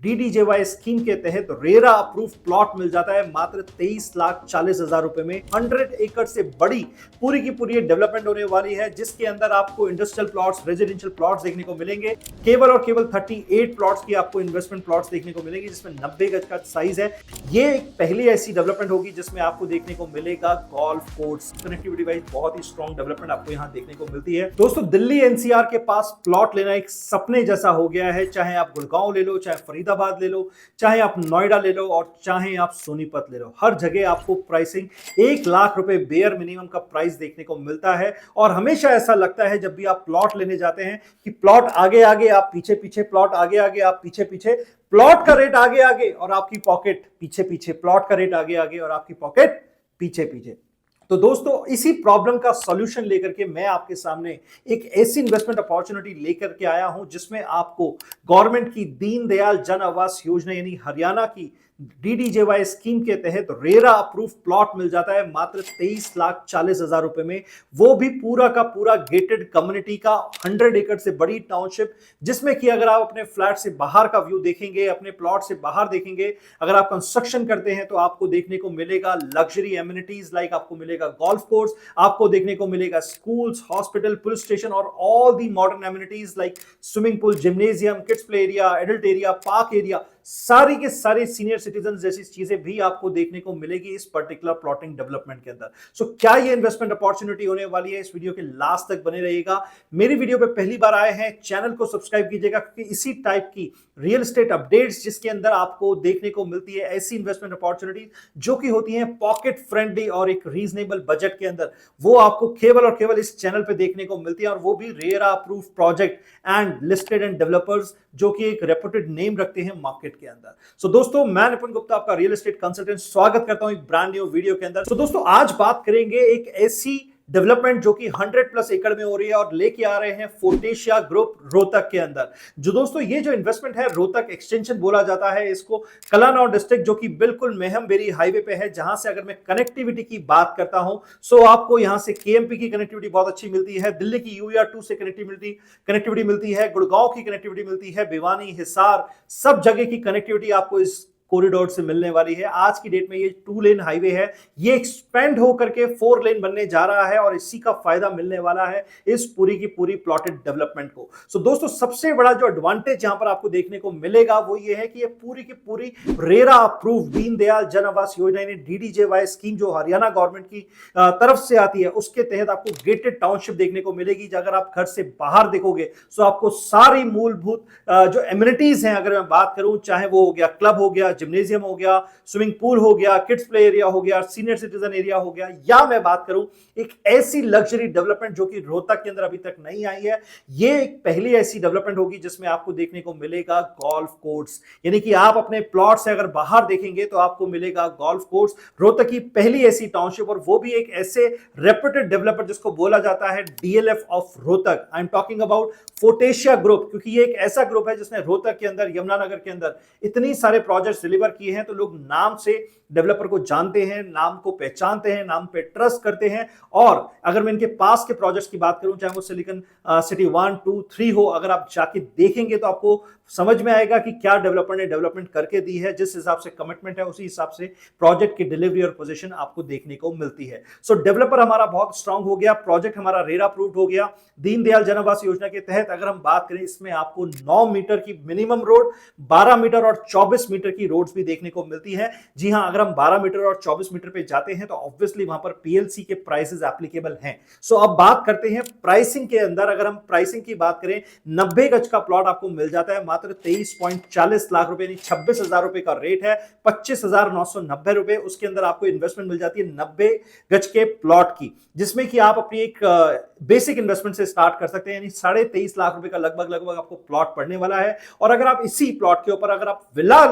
डीडीजेवाई scheme के तहत RERA approve plot मिल जाता है मात्र 23,40,000 रुपए में। 100 एकड़ से बड़ी पूरी की पूरी डेवलपमेंट होने वाली है, जिसके अंदर आपको इंडस्ट्रियल प्लॉट्स, रेजिडेंशियल प्लॉट्स देखने को मिलेंगे। केवल और केवल 38 प्लॉट्स की आपको इन्वेस्टमेंट प्लॉट्स देखने को मिलेंगे, जिसमें 90 गज का साइज है। ये एक पहली ऐसी डेवलपमेंट होगी जिसमें आपको देखने को मिलेगा गोल्फ कोर्स। कनेक्टिविटी वाइज बहुत ही स्ट्रॉन्ग डेवलपमेंट आपको यहाँ देखने को मिलती है। दोस्तों, दिल्ली एनसीआर के पास प्लॉट लेना एक सपने जैसा हो गया है। चाहे आप गुड़गांव ले लो, चाहे फरीदाबाद ले लो, चाहे आप नोएडा ले लो और चाहे आप सोनीपत ले लो, हर जगह आपको प्राइसिंग 1 लाख रुपए बेयर मिनिमम का प्राइस देखने को मिलता है। और हमेशा ऐसा लगता है जब भी आप प्लॉट लेने जाते हैं कि प्लॉट आगे आगे, आप पीछे पीछे, प्लॉट आगे आगे, आप पीछे पीछे, प्लॉट का रेट आगे आगे और आपकी पॉकेट पीछे पीछे, प्लॉट का रेट आगे आगे और आपकी पॉकेट पीछे पीछे। तो दोस्तों, इसी प्रॉब्लम का सॉल्यूशन लेकर के मैं आपके सामने एक ऐसी इन्वेस्टमेंट अपॉर्चुनिटी लेकर के आया हूं जिसमें आपको गवर्नमेंट की दीनदयाल जन आवास योजना यानी हरियाणा की डीडीजेवाई स्कीम के तहत रेरा अप्रूव प्लॉट मिल जाता है मात्र 23,40,000 रुपए में। वो भी पूरा का पूरा गेटेड कम्युनिटी का 100 एकड़ से बड़ी टाउनशिप, जिसमें कि अगर आप अपने फ्लैट से बाहर का व्यू देखेंगे, अपने प्लॉट से बाहर देखेंगे, अगर आप कंस्ट्रक्शन करते हैं तो आपको देखने को मिलेगा लग्जरी एमिनिटीज, लाइक आपको मिलेगा गोल्फ कोर्स, आपको देखने को मिलेगा स्कूल्स, हॉस्पिटल, पुलिस स्टेशन और all the modern amenities like swimming pool, gymnasium, kids play area, adult area, park area, सारी के सारे सीनियर सिटीजन जैसी चीजें भी आपको देखने को मिलेगी इस पर्टिकुलर प्लॉटिंग डेवलपमेंट के अंदर। सो क्या ये इन्वेस्टमेंट अपॉर्चुनिटी होने वाली है? इस वीडियो के लास्ट तक बने रहिएगा। मेरी वीडियो पे पहली बार आए हैं, चैनल को सब्सक्राइब कीजिएगा, क्योंकि इसी टाइप की रियल एस्टेट अपडेट्स जिसके अंदर आपको देखने को मिलती है ऐसी इन्वेस्टमेंट अपॉर्चुनिटी जो कि होती है पॉकेट फ्रेंडली और एक रीजनेबल बजट के अंदर, वो आपको केवल और केवल इस चैनल पे देखने को मिलती है, और वो भी RERA approve project and listed and developers जो कि एक रेपुटेड नेम रखते हैं मार्केट के अंदर। सो दोस्तों, मैं निपुण गुप्ता, आपका रियल एस्टेट कंसल्टेंट, स्वागत करता हूं एक ब्रांड न्यू वीडियो के अंदर। सो दोस्तों, आज बात करेंगे एक ऐसी डेवलपमेंट जो कि 100 प्लस एकड़ में हो रही है और लेके आ रहे हैं फोर्टेशिया ग्रुप रोहतक के अंदर। जो दोस्तों, ये जो इन्वेस्टमेंट है, रोहतक एक्सटेंशन बोला जाता है इसको, कलानौर डिस्ट्रिक्ट जो कि बिल्कुल मेहमबेरी हाईवे पे है, जहां से अगर मैं कनेक्टिविटी की बात करता हूं सो आपको यहां से केएमपी की कनेक्टिविटी बहुत अच्छी मिलती है, दिल्ली की यूआर2 से कनेक्टिविटी मिलती है, गुड़गांव की कनेक्टिविटी मिलती है, भिवानी, हिसार, सब जगह की कनेक्टिविटी आपको इस कॉरिडोर से मिलने वाली है। आज की डेट में ये 2 लेन हाईवे है, ये एक्सपेंड होकर के 4 लेन बनने जा रहा है और इसी का फायदा मिलने वाला है इस पूरी की पूरी प्लॉटेड डेवलपमेंट को। सो दोस्तों, सबसे बड़ा जो एडवांटेज यहां पर आपको देखने को मिलेगा वो ये है कि ये पूरी की पूरी रेरा अप्रूव दीनदयाल जन आवास योजना यानी डीडीजेवाई स्कीम जो हरियाणा गवर्नमेंट की तरफ से आती है, उसके तहत आपको गेटेड टाउनशिप देखने को मिलेगी। अगर आप घर से बाहर देखोगे तो आपको सारी मूलभूत जो एमिनिटीज हैं, अगर मैं बात करूं, चाहे वो हो गया क्लब हो गया, जिम्नेजियम हो गया, स्विमिंग पूल हो गया, किड्स प्ले एरिया हो गया, सीनियर सिटीजन एरिया हो गया, या मैं बात करूं एक ऐसी लग्जरी डेवलपमेंट जो कि रोहतक के अंदर अभी तक नहीं आई है, ये एक पहली ऐसी डेवलपमेंट होगी जिसमें आपको देखने को मिलेगा गोल्फ कोर्स। यानी कि आप अपने प्लॉट से अगर बाहर देखेंगे तो आपको मिलेगा गोल्फ कोर्स। रोहतक की पहली ऐसी टाउनशिप, और वो भी एक ऐसे रेप्यूटेड डेवलपर जिसको बोला जाता है DLF of Rohtak. I am talking about Fortecia group, क्योंकि ये एक ऐसा ग्रुप है जिसने रोहतक के अंदर, यमुनानगर के अंदर इतनी सारे प्रोजेक्ट्स डिलीवर किए हैं, तो लोग नाम से डेवलपर को जानते हैं, नाम को पहचानते हैं, नाम पे ट्रस्ट करते हैं। और अगर मैं इनके पास के प्रोजेक्ट्स की बात करूं, चाहे वो सिलिकॉन सिटी 1, 2, 3 हो, अगर आप जाके देखेंगे तो आपको समझ में आएगा कि क्या डेवलपर ने डेवलपमेंट करके दी है। जिस हिसाब से कमिटमेंट है उसी हिसाब से प्रोजेक्ट की डिलीवरी और पोजीशन आपको देखने को मिलती है। सो डेवलपर हमारा बहुत स्ट्रांग हो गया, प्रोजेक्ट हमारा रेरा अप्रूव्ड हो गया। दीनदयाल जन आवास योजना के तहत अगर हम बात करें, इसमें आपको 9 मीटर की मिनिमम रोड, 12 मीटर और 24 मीटर की रोड्स भी देखने को मिलती है। जी हां, अगर हम 12 मीटर और 24 मीटर पे जाते हैं तो ऑब्वियसली वहां पर पीएलसी के प्राइसेस एप्लीकेबल हैं। सो अब बात करते हैं प्राइसिंग के अंदर। अगर हम प्राइसिंग की बात करें, 90 गज का प्लॉट आपको मिल जाता है मात्र 23.40 लाख रुपए, यानी 26,000 रुपए का रेट है, 25,990 रुपए। उसके अंदर आपको इन्वेस्टमेंट मिल जाती है 90 गज के प्लॉट की, जिसमें कि आप अपनी एक बेसिक इन्वेस्टमेंट से स्टार्ट कर सकते हैं, यानी 23.5 लाख रुपए का लगभग आपको प्लॉट पड़ने वाला है। और अगर आप इसी प्लॉट के ऊपर अगर आप विला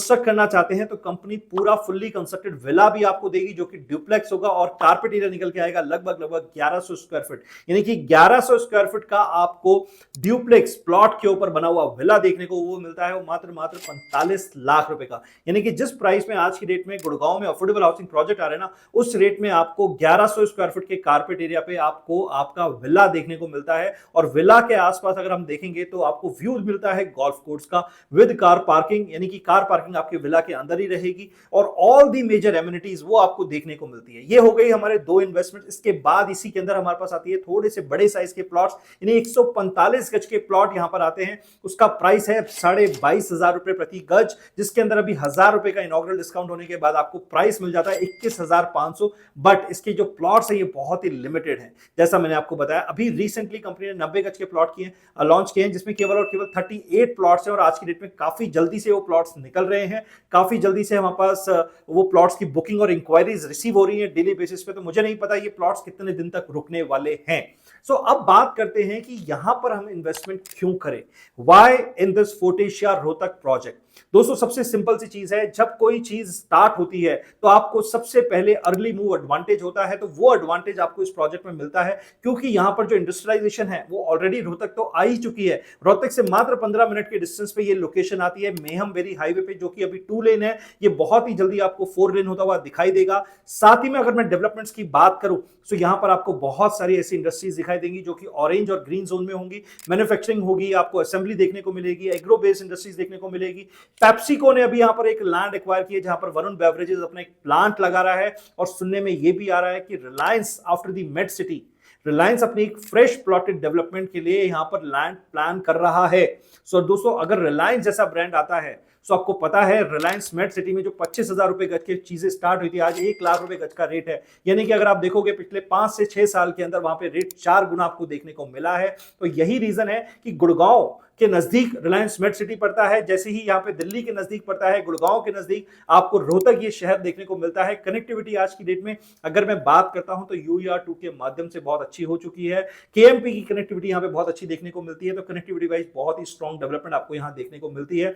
कंस्ट्रक्ट करना चाहते हैं तो कंपनी पूरा फुल्ली कंस्ट्रक्टेड विला भी आपको देगी, जो कि ड्यूप्लेक्स होगा और कारपेट एरिया निकल के आएगा लगभग 1100 स्क्वायर फीट, यानी कि 1100 स्क्वायर फीट का आपको ड्यूप्लेक्स प्लॉट के ऊपर बना हुआ विला देखने को वो मिलता है, वो मात्र 45 लाख रुपए का। यानी कि जिस प्राइस में आज की डेट में गुड़गांव में अफोर्डेबल हाउसिंग प्रोजेक्ट आ रहे हैं ना, उस रेट में आपको 1100 स्क्वायर फीट के कारपेट एरिया पे आपको आपका विला देखने को मिलता है। और विला के आसपास अगर हम देखेंगे तो आपको व्यू मिलता है गोल्फ कोर्स का विद कार पार्किंग, यानी कि कार पार्किंग आपके विला के अंदर ही रहेगी और ऑल दी मेजर एमिनिटीज वो आपको देखने को मिलती है। ये हो गई हमारे दो इन्वेस्टमेंट। इसके बाद इसी के अंदर हमारे पास आती है थोड़े से बड़े साइज के प्लॉट्स, यानी 145 गज के प्लॉट यहां पर आते हैं। उसका प्राइस है 22,500 रुपए प्रति गज, जिसके अंदर अभी 1000 रुपए का इनॉग्रल डिस्काउंट होने के बाद आपको प्राइस मिल जाता है 21,500। बट इसके जो प्लॉट्स है ये बहुत ही लिमिटेड है। जैसा मैंने आपको बताया, अभी रिसेंटली कंपनी ने 90 गज के प्लॉट किए लॉन्च किए हैं, जिसमें केवल और केवल 38 प्लॉट्स हैं और आज की डेट में काफी जल्दी से वो प्लॉट्स निकल रहे हैं। काफी जल्दी से हमारे पास वो प्लॉट्स की बुकिंग और इंक्वायरीज रिसीव हो रही है डेली बेसिस पे। तो मुझे नहीं पता ये प्लॉट्स कितने दिन तक रुकने वाले हैं। सो अब बात करते हैं कि यहां पर हम इन्वेस्टमेंट क्यों करें, why in this fort Asia Rohtak project. दोस्तों सबसे सिंपल सी चीज है, जब कोई चीज स्टार्ट होती है तो आपको सबसे पहले अर्ली मूव एडवांटेज होता है। तो वो एडवांटेज आपको इस प्रोजेक्ट में मिलता है, क्योंकि यहां पर जो इंडस्ट्रियलाइजेशन है वो ऑलरेडी रोहतक तो आ ही चुकी है। रोहतक से मात्र 15 मिनट के डिस्टेंस पे ये लोकेशन आती है मेहम बेरी हाईवे पे, जो कि अभी 2 लेन है। ये बहुत ही जल्दी आपको 4 लेन होता हुआ दिखाई देगा। साथ ही में अगर मैं डेवलपमेंट्स की बात करूं तो यहां पर आपको बहुत सारी ऐसी इंडस्ट्रीज दिखाई देंगी जो कि ऑरेंज और ग्रीन जोन में होंगी। मैन्युफैक्चरिंग होगी, आपको असेंबली देखने को मिलेगी, एग्रो बेस्ड इंडस्ट्रीज देखने को मिलेगी। पेप्सिको ने अभी यहां पर एक लैंड एक्वायर की है जहां पर वरुण बेवरेजेस अपना एक प्लांट लगा रहा है। और सुनने में यह भी आ रहा है कि Reliance after the made city, Reliance अपनी एक फ्रेश प्लॉटेड डेवलपमेंट के लिए यहां पर लैंड प्लान कर रहा है। सो दोस्तों अगर रिलायंस जैसा ब्रांड आता है, सो आपको पता है रिलायंस मेड सिटी में जो 25,000 रुपए गज की चीजें स्टार्ट हुई थी, आज 1 लाख रुपए गज का रेट है। यानी कि अगर आप देखोगे पिछले 5 से 6 साल के अंदर वहां पे रेट 4 गुना आपको देखने को मिला है। तो यही रीजन है कि गुड़गांव के नजदीक रिलायंस मेड सिटी पड़ता है, जैसे ही यहाँ पे दिल्ली के नजदीक पड़ता है, गुड़गांव के नजदीक आपको रोहतक ये शहर देखने को मिलता है। कनेक्टिविटी आज की डेट में अगर मैं बात करता हूं तो यूईआर2 के माध्यम से बहुत अच्छी हो चुकी है। केएमपी की कनेक्टिविटी यहाँ पे बहुत अच्छी देखने को मिलती है। तो कनेक्टिविटी वाइज बहुत ही स्ट्रॉन्ग डेवलपमेंट आपको यहाँ देखने को मिलती है।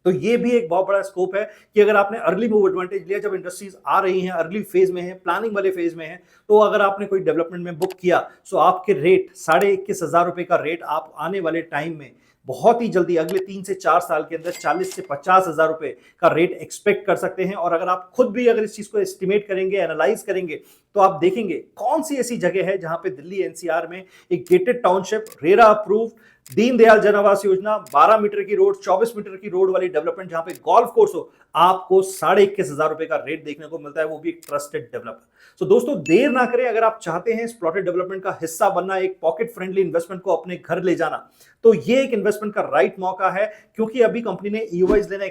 तो ये भी एक बहुत बड़ा स्कोप है कि अगर आपने अर्ली मूव एडवांटेज लिया, जब इंडस्ट्रीज आ रही हैं, अर्ली फेज में है, प्लानिंग वाले फेज में है, तो अगर आपने कोई डेवलपमेंट में बुक किया तो आपके रेट 21,500 रुपए का रेट आप आने वाले टाइम में बहुत ही जल्दी अगले 3 से 4 साल के अंदर 40 से 50,000 रुपए का रेट एक्सपेक्ट कर सकते हैं। और अगर आप खुद भी अगर इस चीज को एस्टिमेट करेंगे, एनालाइज करेंगे, तो आप देखेंगे कौन सी ऐसी जगह है जहां पे दिल्ली एनसीआर में एक gated township, RERA approve, Deendayal जन आवास योजना, 12 मीटर की रोड, 24 मीटर की रोड वाली डेवलपमेंट जहां पे गोल्फ कोर्स हो, आपको 21,500 रुपए का रेट देखने को मिलता है, वो भी एक ट्रस्टेड डेवलपर। सो दोस्तों देर ना करें, अगर आप चाहते हैं इस प्लॉटेड डेवलपमेंट का हिस्सा बनना, एक पॉकेट फ्रेंडली इन्वेस्टमेंट को अपने घर ले जाना, तो ये एक इन्वेस्टमेंट का राइट मौका है। क्योंकि अभी कंपनी ने ईओआईज लेना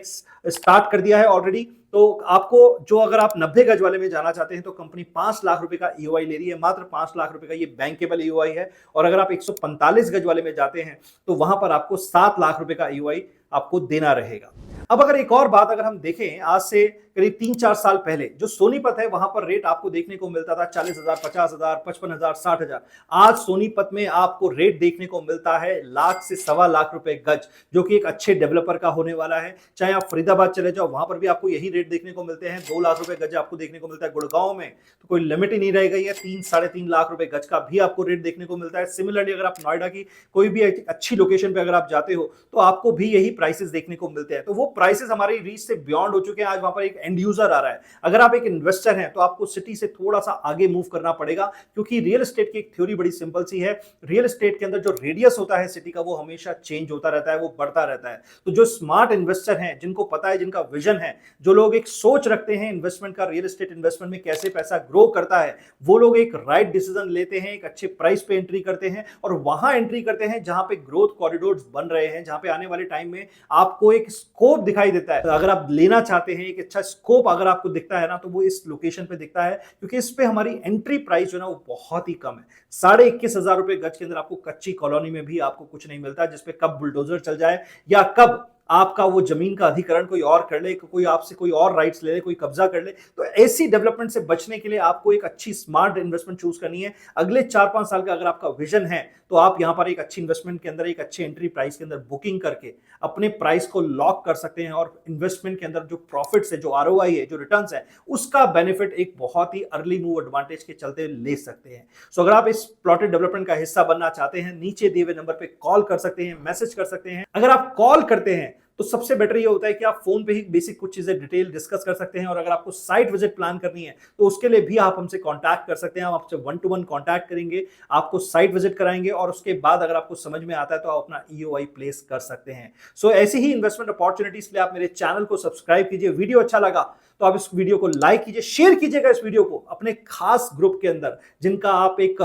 स्टार्ट कर दिया है ऑलरेडी। तो आपको जो अगर आप 90 गज वाले में जाना चाहते हैं तो कंपनी 5 लाख रुपए का ईओआई ले रही है, मात्र 5 लाख रुपए का ये बैंकेबल ईओआई है। और अगर आप 145 गज वाले में जाते हैं तो वहां पर आपको 7 लाख रुपए का ईओआई आपको देना रहेगा। अब अगर एक और बात अगर हम देखें, आज से करीब 3-4 साल पहले जो सोनीपत है वहां पर रेट आपको देखने को मिलता था 40,000, 50,000, 55,000, 60,000। आज सोनीपत में आपको रेट देखने को मिलता है लाख से 1.25 लाख रुपए गज, जो कि एक अच्छे डेवलपर का होने वाला है। चाहे आप फरीदाबाद चले जाओ, वहां पर भी आपको यही रेट देखने को मिलते हैं, 2 लाख रुपए गज आपको देखने को मिलता है। गुड़गांव में तो कोई लिमिट ही नहीं रह गई है, 3-3.5 लाख रुपए गज का भी आपको रेट देखने को मिलता है। सिमिलरली अगर आप नोएडा की कोई भी अच्छी लोकेशन पे अगर आप जाते हो तो आपको भी यही प्राइसेस देखने को मिलते हैं। तो वो प्राइसेस हमारी रीच से बियॉन्ड हो चुके हैं। आज वहां पर एक एंड यूजर आ रहा है। अगर आप एक इन्वेस्टर हैं तो आपको सिटी से थोड़ा सा आगे मूव करना पड़ेगा, क्योंकि रियल एस्टेट की एक थ्योरी बड़ी सिंपल सी है। रियल एस्टेट के अंदर जो रेडियस होता है सिटी का, वो हमेशा चेंज होता रहता है, वो बढ़ता रहता है। तो जो स्मार्ट इन्वेस्टर हैं, जिनको पता है, जिनका विजन है, जो लोग एक सोच रखते हैं इन्वेस्टमेंट का, रियल एस्टेट इन्वेस्टमेंट में कैसे पैसा ग्रो करता है, वो लोग एक राइट डिसीजन लेते हैं, एक अच्छे प्राइस पे एंट्री करते हैं और वहां एंट्री करते हैं जहां पे ग्रोथ कॉरिडोर्स बन रहे हैं, जहां पे आने वाले टाइम में आपको एक स्कोप दिखाई देता है। अगर आप लेना चाहते हैं, एक अच्छा स्कोप अगर आपको दिखता है ना, तो वो इस लोकेशन पे दिखता है, क्योंकि इस पे हमारी एंट्री प्राइस जो है ना वो बहुत ही कम है। 21,500 रुपए गज के अंदर आपको कच्ची कॉलोनी में भी आपको कुछ नहीं मिलता, जिसपे कब बुलडोजर चल जाए या कब आपका वो जमीन का अधिकरण कोई और कर ले, कोई आपसे कोई और राइट्स ले ले, कोई कब्जा कर ले। तो ऐसी डेवलपमेंट से बचने के लिए आपको एक अच्छी स्मार्ट इन्वेस्टमेंट चूज करनी है। अगले 4-5 साल का अगर आपका विजन है तो आप यहां पर एक अच्छी इन्वेस्टमेंट के अंदर एक अच्छे एंट्री प्राइस के अंदर बुकिंग करके अपने प्राइस को लॉक कर सकते हैं और इन्वेस्टमेंट के अंदर जो प्रॉफिट्स है, जो आरओआई है, जो रिटर्न्स है, उसका बेनिफिट एक बहुत ही अर्ली मूव एडवांटेज के चलते ले सकते हैं। सो अगर आप इस प्लॉटेड डेवलपमेंट का हिस्सा बनना चाहते हैं, नीचे दिए हुए नंबर पे कॉल कर सकते हैं, मैसेज कर सकते हैं। अगर आप कॉल करते हैं तो सबसे बेटर ये होता है कि आप फोन पे ही बेसिक कुछ चीजें डिटेल डिस्कस कर सकते हैं, और अगर आपको साइट विजिट प्लान करनी है तो उसके लिए भी आप हमसे कांटेक्ट कर सकते हैं। हम आपसे 1-to-1 कांटेक्ट करेंगे, आपको साइट विजिट कराएंगे, और उसके बाद अगर आपको समझ में आता है तो आप अपना ईओआई प्लेस कर सकते हैं। सो ऐसी ही इन्वेस्टमेंट अपॉर्चुनिटीज के लिए आप मेरे चैनल को सब्सक्राइब कीजिए। वीडियो अच्छा लगा तो आप इस वीडियो को लाइक कीजिए, शेयर कीजिएगा इस वीडियो को अपने खास ग्रुप के अंदर जिनका आप एक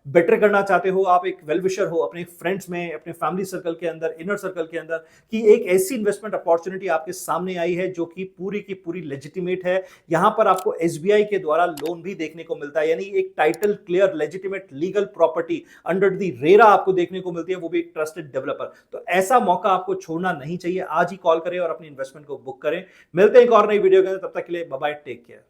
बेटर करना चाहते हो, आप एक वेल विशर हो अपने फ्रेंड्स में, अपने फैमिली सर्कल के अंदर, इनर सर्कल के अंदर, कि एक ऐसी इन्वेस्टमेंट अपॉर्चुनिटी आपके सामने आई है जो कि पूरी की पूरी लेजिटिमेट है। यहां पर आपको एसबीआई के द्वारा लोन भी देखने को मिलता है, यानी एक title clear legitimate legal property under the RERA आपको देखने को मिलती है, वो भी एक ट्रस्टेड डेवलपर। तो ऐसा मौका आपको छोड़ना नहीं चाहिए। आज ही कॉल करें और अपनी इन्वेस्टमेंट को बुक करें। मिलते हैं एक और नई वीडियो के अंदर, तब तक के लिए बाय बाय, टेक केयर।